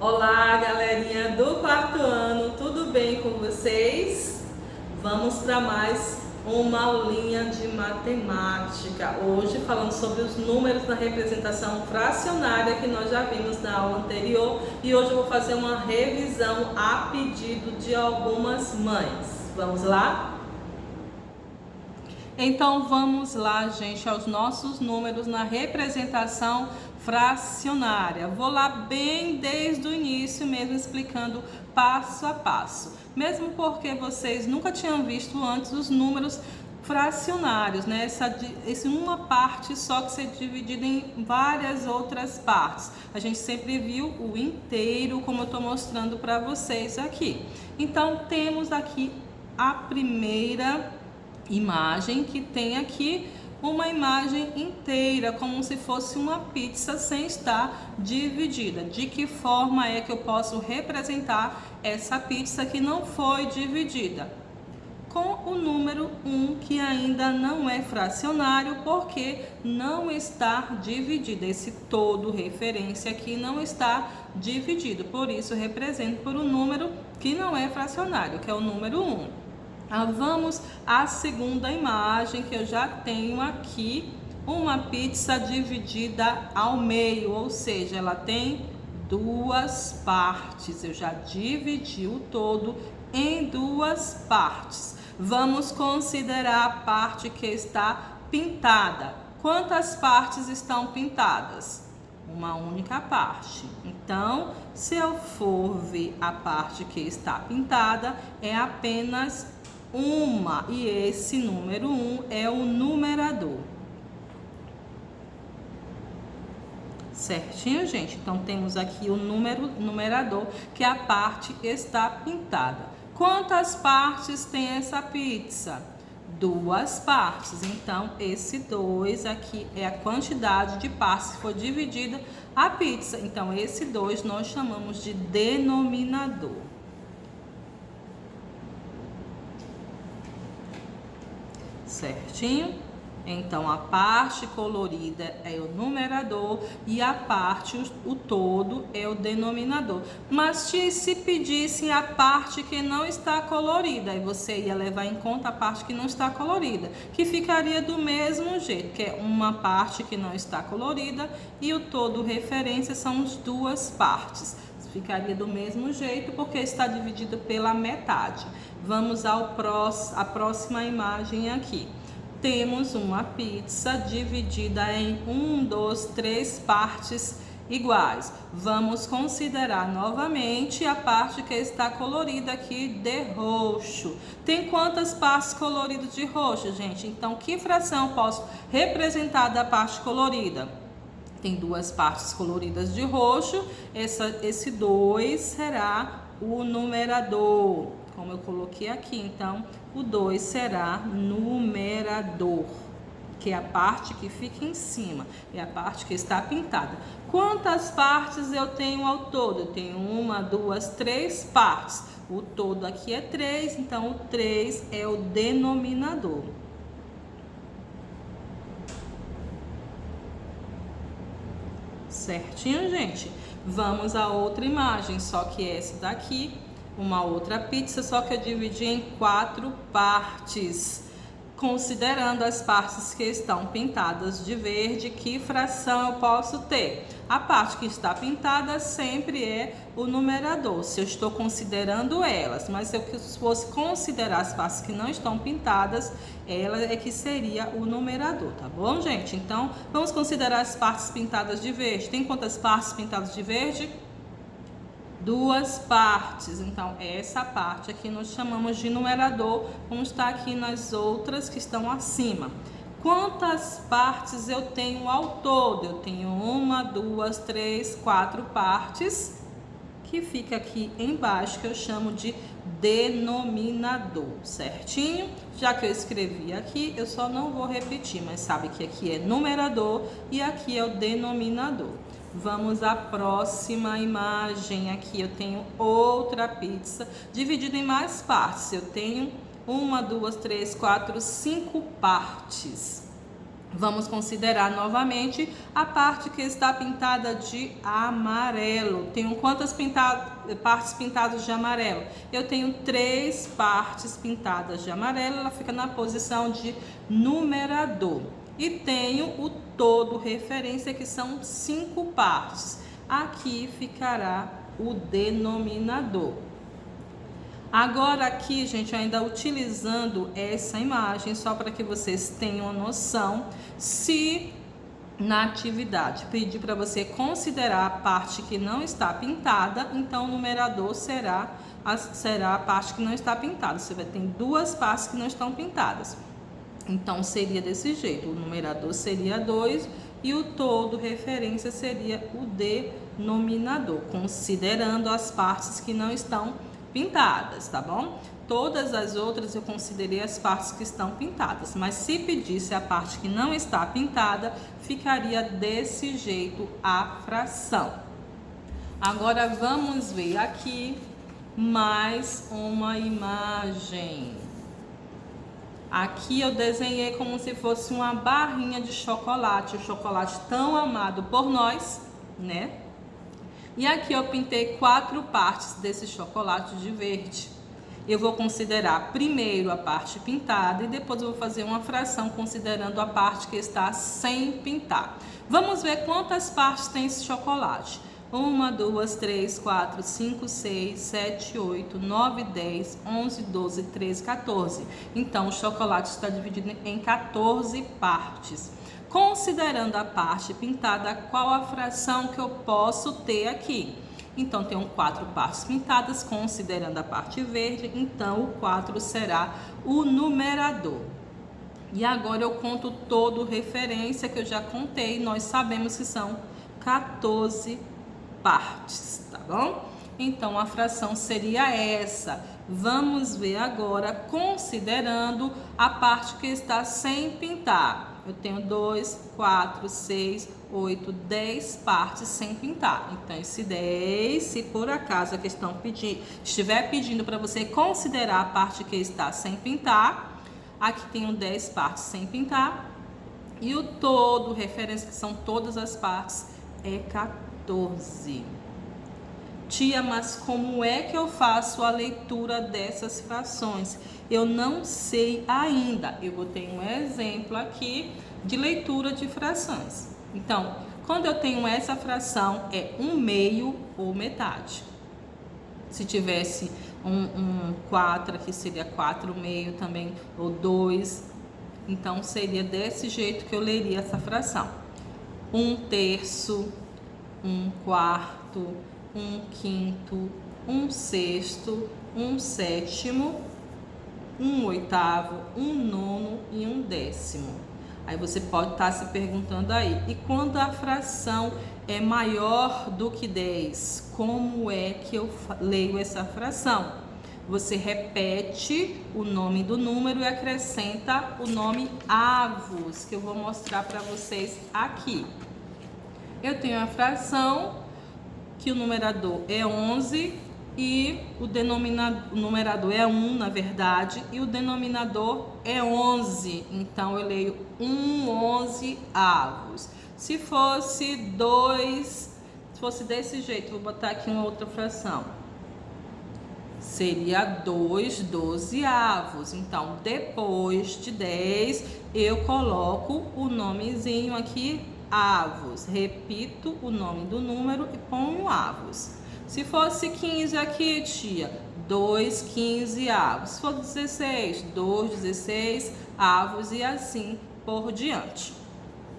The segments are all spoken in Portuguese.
Olá, galerinha do quarto ano, tudo bem com vocês? Vamos para mais uma aulinha de matemática. Hoje falando sobre os números na representação fracionária que nós já vimos na aula anterior e hoje eu vou fazer uma revisão a pedido de algumas mães. Vamos lá? Então vamos lá, gente, aos nossos números na representação fracionária. Vou lá bem desde o início mesmo explicando passo a passo. Mesmo porque vocês nunca tinham visto antes os números fracionários, né? Essa uma parte só que ser dividida em várias outras partes. A gente sempre viu o inteiro, como eu estou mostrando para vocês aqui. Então temos aqui a primeira imagem, que tem aqui uma imagem inteira, como se fosse uma pizza sem estar dividida. De que forma é que eu posso representar essa pizza que não foi dividida? Com o número 1, que ainda não é fracionário, porque não está dividido. Esse todo referência aqui não está dividido, por isso eu represento por um número que não é fracionário, que é o número 1. Vamos à segunda imagem, que eu já tenho aqui uma pizza dividida ao meio, ou seja, ela tem duas partes. Eu já dividi o todo em duas partes. Vamos considerar a parte que está pintada. Quantas partes estão pintadas? Uma única parte. Então, se eu for ver a parte que está pintada, é apenas uma, e esse número 1 é o numerador. Certinho, gente? Então temos aqui o numerador, que a parte está pintada. Quantas partes tem essa pizza? Duas partes. Então esse 2 aqui é a quantidade de partes que foi dividida a pizza. Então esse 2 nós chamamos de denominador. Certinho? Então a parte colorida é o numerador e a parte, o todo, é o denominador. Mas se pedissem a parte que não está colorida, aí você ia levar em conta a parte que não está colorida, que ficaria do mesmo jeito, que é uma parte que não está colorida e o todo referência são as duas partes. Ficaria do mesmo jeito porque está dividido pela metade. Vamos à próxima imagem aqui. Temos uma pizza dividida em 1, 2, 3 partes iguais. Vamos considerar novamente a parte que está colorida aqui de roxo. Tem quantas partes coloridas de roxo, gente? Então, que fração eu posso representar da parte colorida? Tem duas partes coloridas de roxo, esse 2 será o numerador, como eu coloquei aqui. Então, o 2 será numerador, que é a parte que fica em cima, é a parte que está pintada. Quantas partes eu tenho ao todo? Eu tenho 1, 2, 3 partes. O todo aqui é 3, então o 3 é o denominador. Certinho, gente? Vamos a outra imagem, só que essa daqui, uma outra pizza, só que eu dividi em 4 partes. Considerando as partes que estão pintadas de verde, que fração eu posso ter? A parte que está pintada sempre é o numerador, se eu estou considerando elas. Mas se eu fosse considerar as partes que não estão pintadas, ela é que seria o numerador, tá bom, gente? Então, vamos considerar as partes pintadas de verde. Tem quantas partes pintadas de verde? Duas partes. Então essa parte aqui nós chamamos de numerador, como está aqui nas outras que estão acima. Quantas partes eu tenho ao todo? Eu tenho 1, 2, 3, 4 partes, que fica aqui embaixo, que eu chamo de denominador, certinho? Já que eu escrevi aqui, eu só não vou repetir, mas sabe que aqui é numerador e aqui é o denominador. Vamos à próxima imagem. Aqui eu tenho outra pizza dividida em mais partes. Eu tenho 1, 2, 3, 4, 5 partes. Vamos considerar novamente a parte que está pintada de amarelo. Tenho quantas partes pintadas de amarelo? Eu tenho 3 partes pintadas de amarelo, ela fica na posição de numerador. E tenho o todo referência, que são 5 partes. Aqui ficará o denominador. Agora aqui, gente, ainda utilizando essa imagem, só para que vocês tenham a noção, se na atividade pedir para você considerar a parte que não está pintada, então o numerador será a parte que não está pintada. Você vai ter 2 partes que não estão pintadas. Então seria desse jeito, o numerador seria 2 e o todo referência seria o denominador, considerando as partes que não estão pintadas, tá bom? Todas as outras eu considerei as partes que estão pintadas, mas se pedisse a parte que não está pintada, ficaria desse jeito a fração. Agora vamos ver aqui mais uma imagem. Aqui eu desenhei como se fosse uma barrinha de chocolate, o chocolate tão amado por nós, né? E aqui eu pintei 4 partes desse chocolate de verde. Eu vou considerar primeiro a parte pintada e depois eu vou fazer uma fração considerando a parte que está sem pintar. Vamos ver quantas partes tem esse chocolate. 1, 2, 3, 4, 5, 6, 7, 8, 9, 10, 11, 12, 13, 14. Então o chocolate está dividido em 14 partes. Considerando a parte pintada, qual a fração que eu posso ter aqui? Então, tenho 4 partes pintadas, considerando a parte verde, então o 4 será o numerador. E agora eu conto todo referência, que eu já contei, nós sabemos que são 14 partes, tá bom? Então, a fração seria essa. Vamos ver agora, considerando a parte que está sem pintar. Eu tenho 2, 4, 6, 8, 10 partes sem pintar. Então, esse 10, se por acaso a questão estiver pedindo para você considerar a parte que está sem pintar, aqui tenho 10 partes sem pintar. E o todo, referência que são todas as partes, é 14. Tia, mas como é que eu faço a leitura dessas frações? Eu não sei ainda. Eu botei um exemplo aqui de leitura de frações. Então, quando eu tenho essa fração, é 1/2 ou metade. Se tivesse um 4 aqui, seria 4/2 também, ou 2. Então, seria desse jeito que eu leria essa fração. 1/3, 1/4, 1/5, 1/6, 1/7, 1/8, 1/9 e 1/10. Aí você pode estar se perguntando aí, e quando a fração é maior do que 10, como é que eu leio essa fração? Você repete o nome do número e acrescenta o nome avos, que eu vou mostrar para vocês aqui. Eu tenho a fração que o numerador é 11 e o numerador é 1, na verdade, e o denominador é 11. Então, eu leio 11 avos. Se fosse 2, se fosse desse jeito, vou botar aqui uma outra fração. Seria 2 dozeavos. Então, depois de 10, eu coloco o nomezinho aqui, avos. Repito o nome do número e ponho avos. Se fosse 15 aqui, tia, 2 quinzeavos. Se for 16, 2 16avos e assim por diante.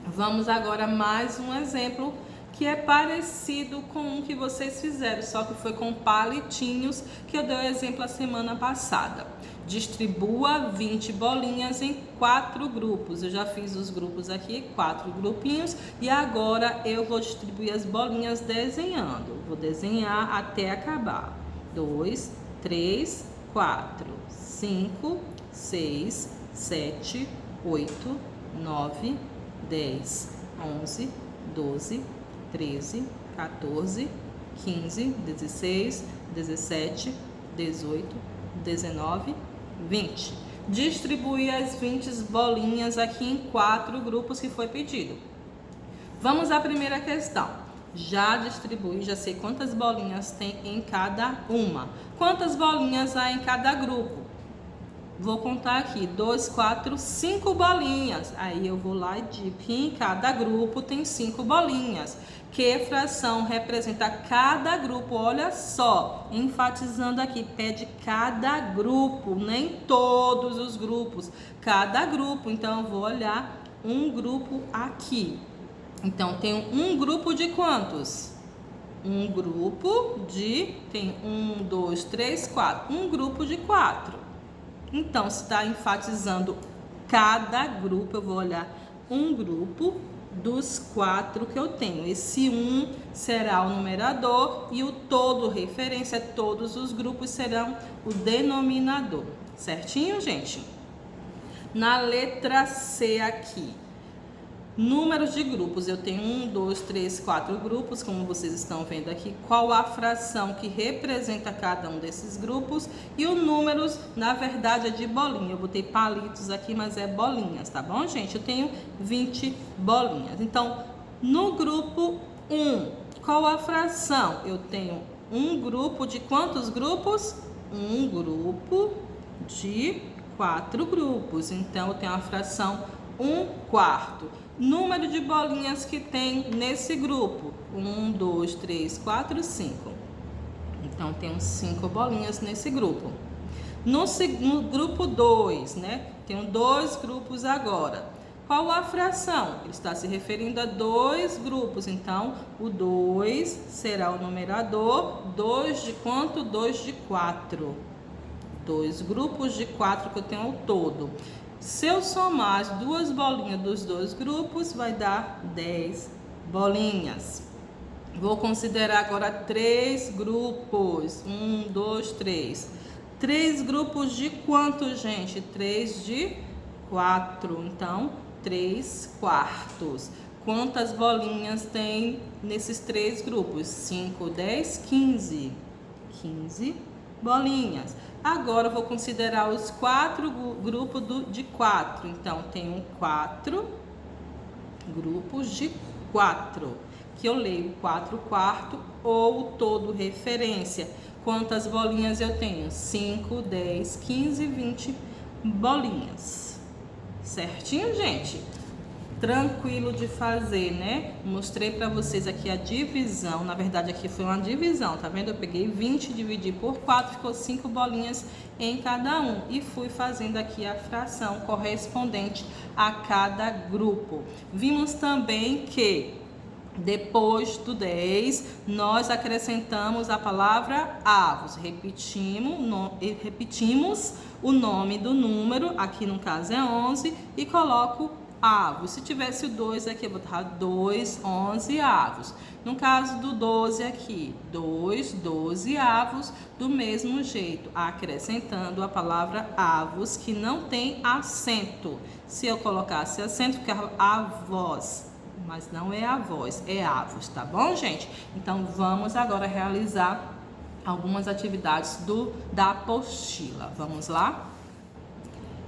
Vamos agora a mais um exemplo que é parecido com um que vocês fizeram, só que foi com palitinhos, que eu dei o exemplo a semana passada. Distribua 20 bolinhas em 4 grupos. Eu já fiz os grupos aqui, 4 grupinhos, e agora eu vou distribuir as bolinhas desenhando. Vou desenhar até acabar. 2, 3, 4, 5, 6, 7, 8, 9, 10, 11, 12, 13, 14, 15, 16, 17, 18, 19, 20. distribuir as 20 bolinhas aqui em 4 grupos que foi pedido. Vamos à primeira questão. Já distribuí, já sei quantas bolinhas tem em cada uma. Quantas bolinhas há em cada grupo? Vou contar aqui, 2, 4, 5 bolinhas. Aí eu vou lá e digo que em cada grupo tem 5 bolinhas. Que fração representa cada grupo? Olha só, enfatizando aqui, pede cada grupo, nem todos os grupos. Cada grupo, então eu vou olhar um grupo aqui. Então, tem um grupo de quantos? Um grupo de... Tem 1, 2, 3, 4. Um grupo de 4. Então, se está enfatizando cada grupo, eu vou olhar um grupo dos 4 que eu tenho. Esse 1 será o numerador e o todo, referência, todos os grupos serão o denominador. Certinho, gente? Na letra C aqui, números de grupos, eu tenho 1, 2, 3, 4 grupos, como vocês estão vendo aqui. Qual a fração que representa cada um desses grupos? E o números, na verdade, é de bolinha. Eu botei palitos aqui, mas é bolinhas, tá bom, gente? Eu tenho 20 bolinhas. Então, no grupo 1, qual a fração? Eu tenho um grupo de quantos grupos? Um grupo de 4 grupos. Então, eu tenho a fração 1/4. Número de bolinhas que tem nesse grupo: 1, 2, 3, 4, 5. Então, temos 5 bolinhas nesse grupo. No grupo 2, né? Tenho 2 grupos agora. Qual a fração? Ele está se referindo a 2 grupos. Então, o 2 será o numerador. 2 de quanto? 2 de 4. 2 grupos de 4 que eu tenho ao todo. Se eu somar as 2 bolinhas dos 2 grupos, vai dar 10 bolinhas. Vou considerar agora 3 grupos. 1, 2, 3. 3 grupos de quanto, gente? 3 de 4. Então, 3/4. Quantas bolinhas tem nesses 3 grupos? 5, 10, 15. 15 bolinhas. Agora eu vou considerar os 4 grupos de 4. Então, tenho 4 grupos de 4, que eu leio 4/4 ou todo referência. Quantas bolinhas eu tenho? 5, 10, 15, 20 bolinhas. Certinho, gente? Tranquilo de fazer, né? Mostrei para vocês aqui a divisão. Na verdade, aqui foi uma divisão, tá vendo? Eu peguei 20, dividi por 4, ficou 5 bolinhas em cada um. E fui fazendo aqui a fração correspondente a cada grupo. Vimos também que depois do 10, nós acrescentamos a palavra avos. Repetimos o nome do número, aqui no caso é 11, e coloco avos. Se tivesse o 2 aqui, eu vou botar 2, 11 avos. No caso do 12 aqui, 2, 12 avos, do mesmo jeito, acrescentando a palavra avos, que não tem acento. Se eu colocasse acento, ficava avós, mas não é avós, é avos, tá bom, gente? Então, vamos agora realizar algumas atividades da apostila. Vamos lá?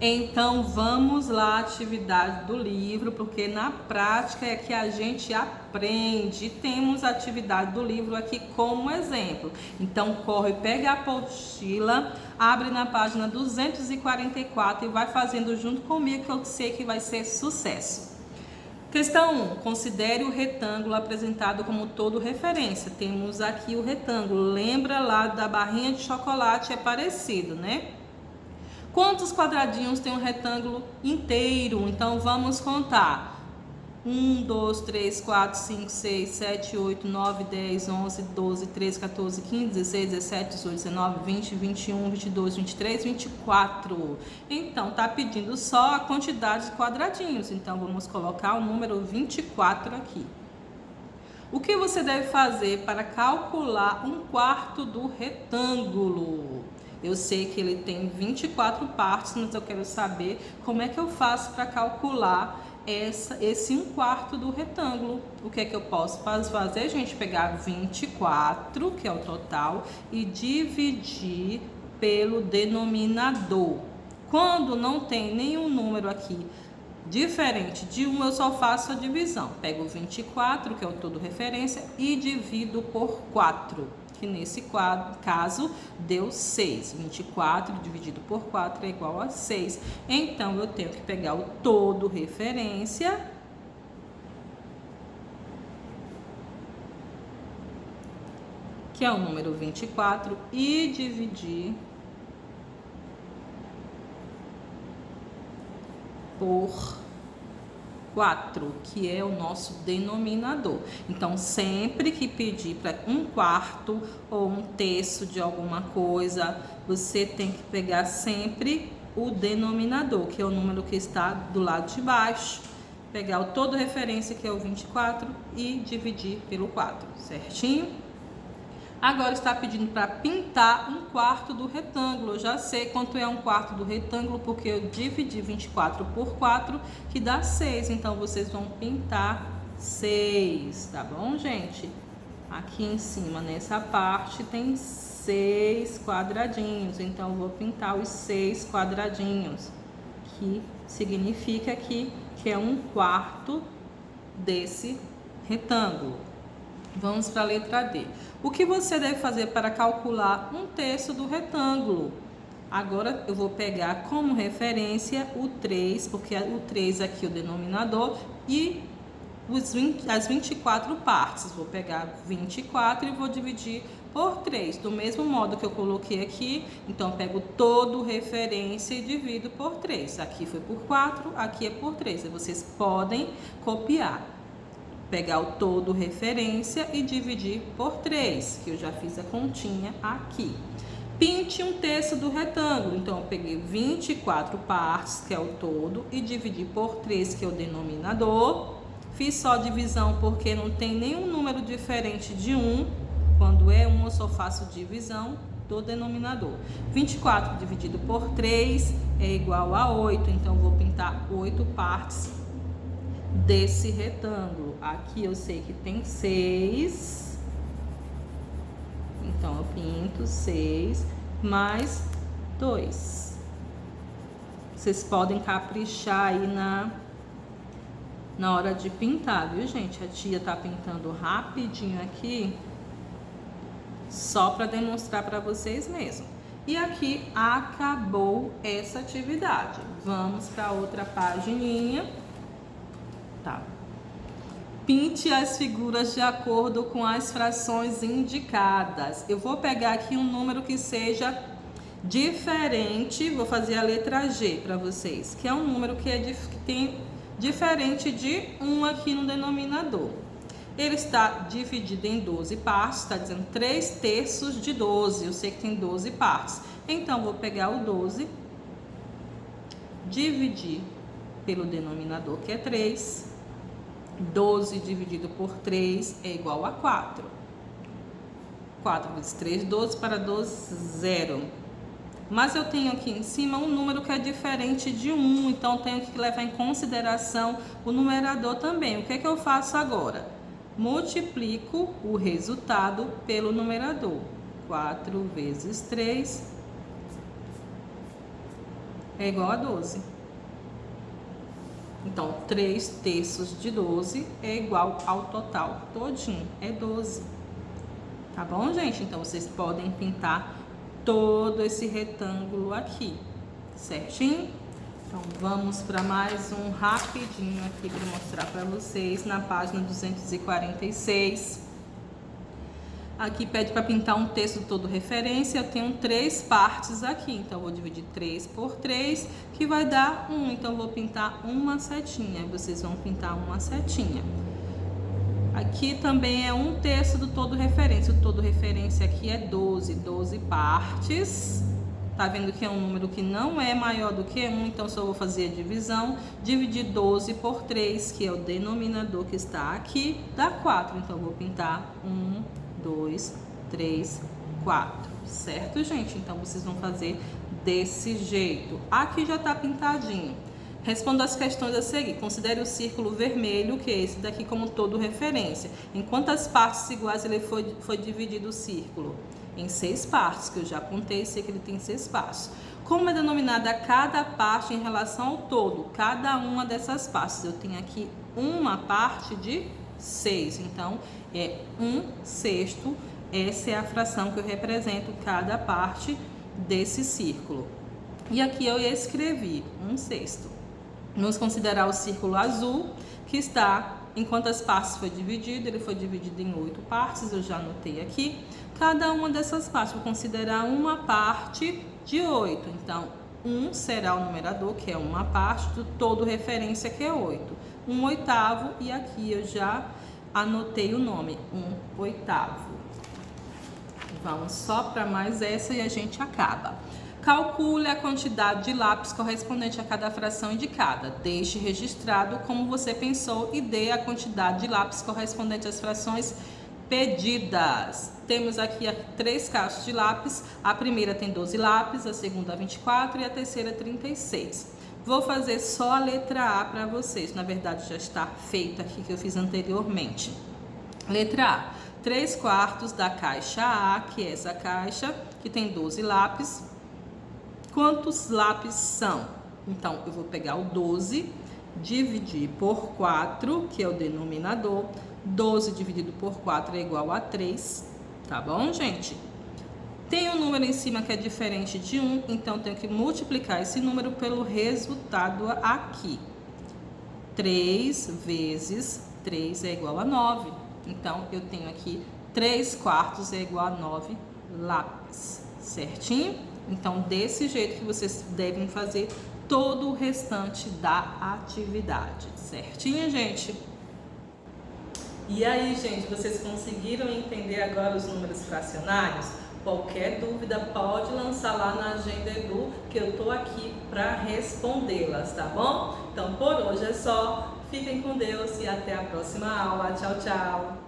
Então, vamos lá, atividade do livro, porque na prática é que a gente aprende. Temos a atividade do livro aqui como exemplo. Então, corre, pega a apostila, abre na página 244 e vai fazendo junto comigo, que eu sei que vai ser sucesso. Questão 1. Considere o retângulo apresentado como todo referência. Temos aqui o retângulo. Lembra lá da barrinha de chocolate? É parecido, né? Quantos quadradinhos tem um retângulo inteiro? Então, vamos contar. 1, 2, 3, 4, 5, 6, 7, 8, 9, 10, 11, 12, 13, 14, 15, 16, 17, 18, 19, 20, 21, 22, 23, 24. Então, tá pedindo só a quantidade de quadradinhos. Então, vamos colocar o número 24 aqui. O que você deve fazer para calcular 1/4 do retângulo? Eu sei que ele tem 24 partes, mas eu quero saber como é que eu faço para calcular esse 1/4 do retângulo. O que é que eu posso fazer, gente? Pegar 24, que é o total, e dividir pelo denominador. Quando não tem nenhum número aqui diferente de 1, eu só faço a divisão. Pego o 24, que é o todo referência, e divido por 4, que nesse caso deu 6. 24 dividido por 4 é igual a 6. Então, eu tenho que pegar o todo referência, que é o número 24, e dividir por 4, que é o nosso denominador. Então, sempre que pedir para 1/4 ou 1/3 de alguma coisa, você tem que pegar sempre o denominador, que é o número que está do lado de baixo, pegar o todo referência, que é o 24, e dividir pelo 4, certinho? Agora está pedindo para pintar 1/4 do retângulo. Eu já sei quanto é 1/4 do retângulo, porque eu dividi 24 por 4, que dá 6. Então, vocês vão pintar 6, tá bom, gente? Aqui em cima, nessa parte, tem 6 quadradinhos. Então, eu vou pintar os 6 quadradinhos, que significa que é 1/4 desse retângulo. Vamos para a letra D. O que você deve fazer para calcular 1/3 do retângulo? Agora eu vou pegar como referência o 3, porque o 3 aqui é o denominador, e as 24 partes. Vou pegar 24 e vou dividir por 3, do mesmo modo que eu coloquei aqui. Então, eu pego todo referência e divido por 3. Aqui foi por 4, aqui é por 3. Aí vocês podem copiar. Pegar o todo referência e dividir por 3, que eu já fiz a continha aqui. Pinte 1/3 do retângulo. Então, eu peguei 24 partes, que é o todo, e dividi por 3, que é o denominador. Fiz só divisão porque não tem nenhum número diferente de 1. Quando é 1, eu só faço divisão do denominador. 24 dividido por 3 é igual a 8. Então, eu vou pintar 8 partes desse retângulo. Aqui eu sei que tem 6, então eu pinto 6 mais 2. Vocês podem caprichar aí na hora de pintar, viu, gente? A tia tá pintando rapidinho aqui, só para demonstrar para vocês mesmo. E aqui acabou essa atividade. Vamos para outra pagininha. Tá. Pinte as figuras de acordo com as frações indicadas. Eu vou pegar aqui um número que seja diferente, vou fazer a letra G para vocês, que é um número que tem diferente de 1 aqui no denominador. Ele está dividido em 12 partes, está dizendo 3/3 de 12, eu sei que tem 12 partes. Então, vou pegar o 12, dividir pelo denominador, que é 3. 12 dividido por 3 é igual a 4. 4 vezes 3, 12 para 12, 0. Mas eu tenho aqui em cima um número que é diferente de 1, então eu tenho que levar em consideração o numerador também. O que é que eu faço agora? Multiplico o resultado pelo numerador. 4 vezes 3 é igual a 12. Então, 3/3 de 12 é igual ao total todinho, é 12. Tá bom, gente? Então, vocês podem pintar todo esse retângulo aqui, certinho? Então, vamos para mais um rapidinho aqui para mostrar para vocês na página 246. Aqui pede para pintar um texto todo referência. Eu tenho 3 partes aqui, então eu vou dividir 3 por 3, que vai dar 1. Então eu vou pintar uma setinha. Vocês vão pintar uma setinha. Aqui também é um terço do todo referência. O todo referência aqui é 12 partes. Tá vendo que é um número que não é maior do que 1, então só vou fazer a divisão. Dividir 12 por 3, que é o denominador que está aqui, dá 4. Então eu vou pintar 1, 2, 3, 4, certo, gente? Então, vocês vão fazer desse jeito. Aqui já tá pintadinho. Responda as questões a seguir. Considere o círculo vermelho, que é esse daqui, como todo referência. Em quantas partes iguais ele foi dividido o círculo? Em 6 partes, que eu já contei, sei que ele tem 6 partes. Como é denominada cada parte em relação ao todo? Cada uma dessas partes. Eu tenho aqui uma parte de 6, então é 1/6. Essa é a fração que eu represento cada parte desse círculo. E aqui eu escrevi 1/6. Vamos considerar o círculo azul, que está em quantas partes foi dividido. Ele foi dividido em 8 partes, eu já anotei aqui. Cada uma dessas partes, vou considerar uma parte de 8. Então, 1 será o numerador, que é uma parte, do todo referência, que é 8. 1/8, e aqui eu já anotei o nome, 1/8. Vamos só para mais essa e a gente acaba. Calcule a quantidade de lápis correspondente a cada fração indicada. Deixe registrado como você pensou e dê a quantidade de lápis correspondente às frações pedidas. Temos aqui 3 caixas de lápis. A primeira tem 12 lápis, a segunda 24 e a terceira 36. Vou fazer só a letra A para vocês. Na verdade, já está feita aqui, que eu fiz anteriormente. Letra A. 3/4 da caixa A, que é essa caixa, que tem 12 lápis. Quantos lápis são? Então, eu vou pegar o 12, dividir por 4, que é o denominador. 12 dividido por 4 é igual a 3, tá bom, gente? Tem um número em cima que é diferente de 1, então eu tenho que multiplicar esse número pelo resultado aqui. 3 vezes 3 é igual a 9. Então, eu tenho aqui 3/4 é igual a 9 lápis, certinho? Então, desse jeito que vocês devem fazer todo o restante da atividade, certinho, gente? E aí, gente, vocês conseguiram entender agora os números fracionários? Qualquer dúvida pode lançar lá na Agenda Edu, que eu tô aqui para respondê-las, tá bom? Então, por hoje é só. Fiquem com Deus e até a próxima aula. Tchau, tchau!